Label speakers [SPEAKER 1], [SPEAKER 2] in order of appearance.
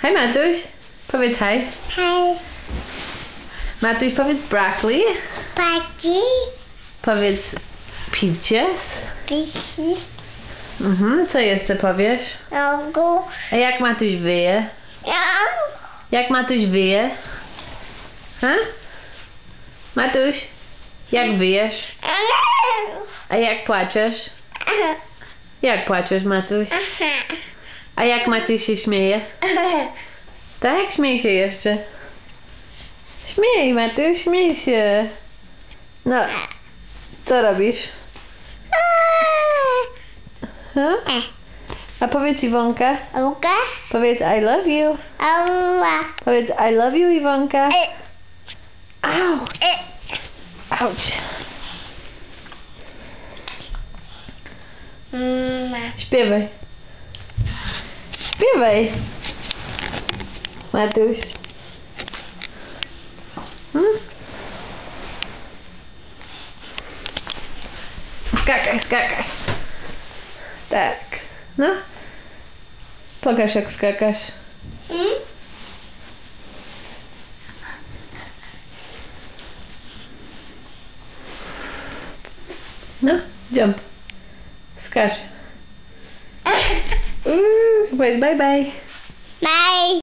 [SPEAKER 1] Hej Matuś, powiedz hej.
[SPEAKER 2] Hej.
[SPEAKER 1] Matuś, powiedz broccoli.
[SPEAKER 2] Paki.
[SPEAKER 1] Powiedz piwcie.
[SPEAKER 2] Pisi.
[SPEAKER 1] Co jeszcze powiesz?
[SPEAKER 2] Rogu.
[SPEAKER 1] A jak Matuś wyje? Jak Matuś wyje? Ha? Matuś, jak wyjesz? A jak płaczesz? Jak płaczesz, Matuś? A jak Matuś się śmieje? Tak, śmiej się jeszcze. Śmiej, Matuś, śmiej się. No, co robisz? Ha? A powiedz Iwonka.
[SPEAKER 2] Oga.
[SPEAKER 1] Powiedz I love you.
[SPEAKER 2] Ała.
[SPEAKER 1] Powiedz I love you, Iwonka. Au. Auć. Śpiewaj. Śpiewaj. Matuś. Skakaj, skakaj. Tak. No. Pokaż jak skakasz. No, jump. Skacz. Powiedz bye bye.
[SPEAKER 2] Bye.